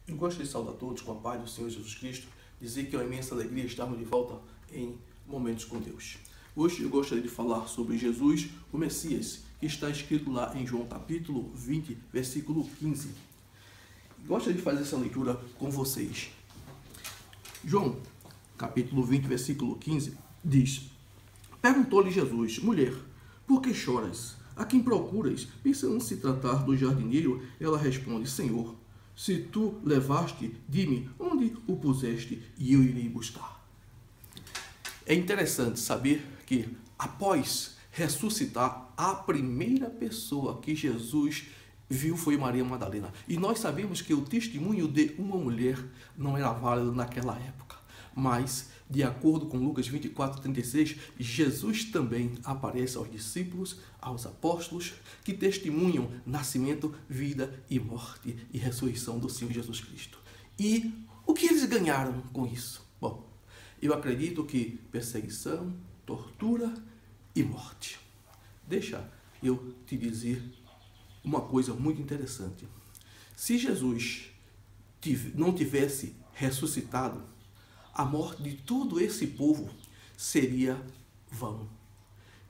Eu gosto de saudar todos com a paz do Senhor Jesus Cristo, dizer que é uma imensa alegria estarmos de volta em momentos com Deus. Hoje eu gostaria de falar sobre Jesus, o Messias, que está escrito lá em João capítulo 20, versículo 15. Gostaria de fazer essa leitura com vocês. João capítulo 20, versículo 15 diz: Perguntou-lhe Jesus: Mulher, por que choras? A quem procuras? Pensando se tratar do jardineiro, ela responde: Senhor, se tu levaste, dime onde o puseste e eu irei buscar. É interessante saber que após ressuscitar, a primeira pessoa que Jesus viu foi Maria Madalena. E nós sabemos que o testemunho de uma mulher não era válido naquela época. Mas, de acordo com Lucas 24:36, Jesus também aparece aos discípulos, aos apóstolos, que testemunham nascimento, vida e morte e ressurreição do Senhor Jesus Cristo. E o que eles ganharam com isso? Bom, eu acredito que perseguição, tortura e morte. Deixa eu te dizer uma coisa muito interessante. Se Jesus não tivesse ressuscitado, a morte de todo esse povo seria vão.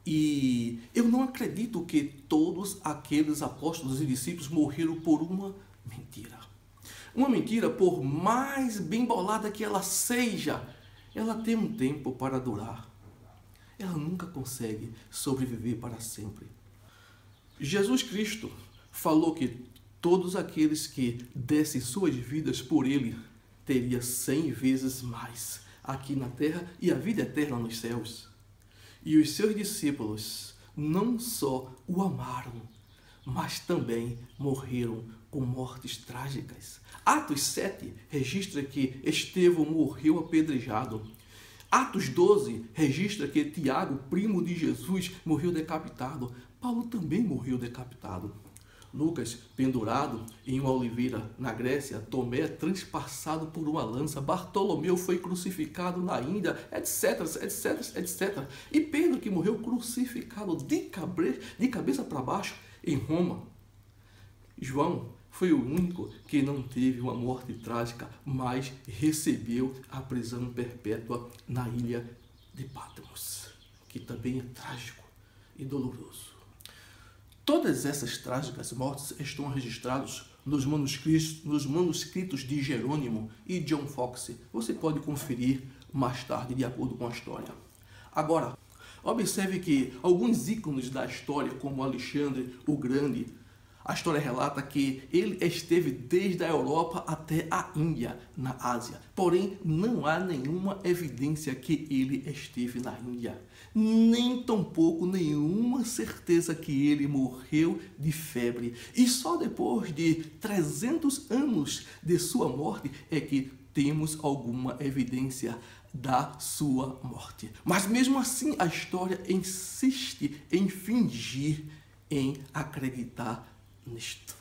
E eu não acredito que todos aqueles apóstolos e discípulos morreram por uma mentira. Uma mentira, por mais bem bolada que ela seja, ela tem um tempo para durar. Ela nunca consegue sobreviver para sempre. Jesus Cristo falou que todos aqueles que dessem suas vidas por Ele teria 100 vezes mais aqui na terra e a vida eterna nos céus. E os seus discípulos não só o amaram, mas também morreram com mortes trágicas. Atos 7 registra que Estevão morreu apedrejado. Atos 12 registra que Tiago, primo de Jesus, morreu decapitado. Paulo também morreu decapitado. Lucas, pendurado em uma oliveira na Grécia. Tomé, transpassado por uma lança. Bartolomeu foi crucificado na Índia, etc, etc, etc. E Pedro, que morreu crucificado de cabeça para baixo em Roma. João foi o único que não teve uma morte trágica, mas recebeu a prisão perpétua na ilha de Patmos, que também é trágico e doloroso. Todas essas trágicas mortes estão registradas nos manuscritos de Jerônimo e John Foxe. Você pode conferir mais tarde, de acordo com a história. Agora, observe que alguns ícones da história, como Alexandre o Grande, a história relata que ele esteve desde a Europa até a Índia, na Ásia. Porém, não há nenhuma evidência que ele esteve na Índia. Nem tampouco nenhuma certeza que ele morreu de febre. E só depois de 300 anos de sua morte é que temos alguma evidência da sua morte. Mas mesmo assim, a história insiste em fingir, em acreditar nisto.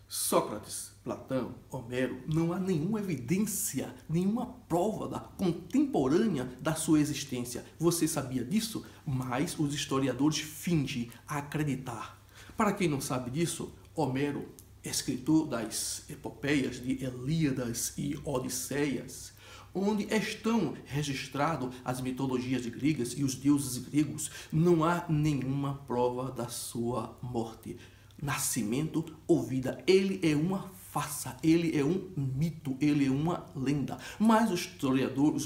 Sócrates, Platão, Homero, não há nenhuma evidência, nenhuma prova contemporânea da sua existência. Você sabia disso? Mas os historiadores fingem acreditar. Para quem não sabe disso, Homero, escritor das epopeias de Ilíadas e Odisseias, onde estão registradas as mitologias gregas e os deuses gregos, não há nenhuma prova da sua morte, nascimento ou vida. Ele é uma farsa, ele é um mito, ele é uma lenda. Mas os historiadores,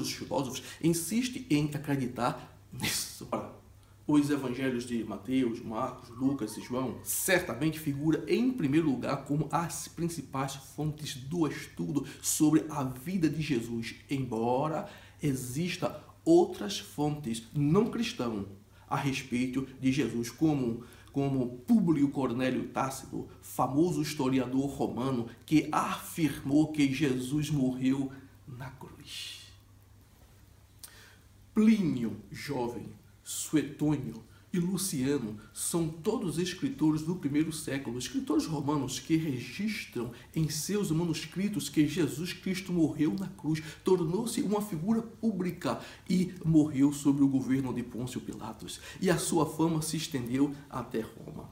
os filósofos insistem em acreditar nisso. Os evangelhos de Mateus, Marcos, Lucas e João certamente figuram em primeiro lugar como as principais fontes do estudo sobre a vida de Jesus, embora exista outras fontes não cristãs a respeito de Jesus, como Públio Cornélio Tácito, famoso historiador romano, que afirmou que Jesus morreu na cruz. Plínio Jovem, Suetônio e Luciano são todos escritores do primeiro século, escritores romanos que registram em seus manuscritos que Jesus Cristo morreu na cruz, tornou-se uma figura pública e morreu sob o governo de Pôncio Pilatos, e a sua fama se estendeu até Roma.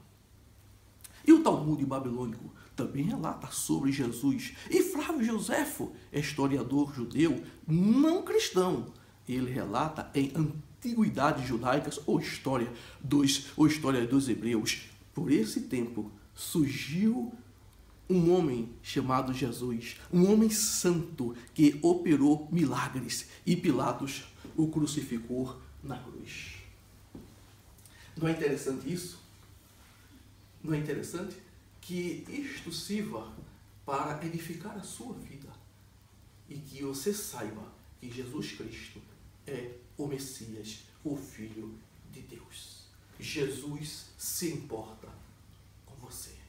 E o Talmud babilônico também relata sobre Jesus. E Flávio Joséfo, historiador judeu não cristão, ele relata em Antiguidades Judaicas ou História dos Hebreus. Por esse tempo surgiu um homem chamado Jesus, um homem santo que operou milagres e Pilatos o crucificou na cruz. Não é interessante isso? Não é interessante que isto sirva para edificar a sua vida e que você saiba que Jesus Cristo é o Messias, o Filho de Deus. Jesus se importa com você.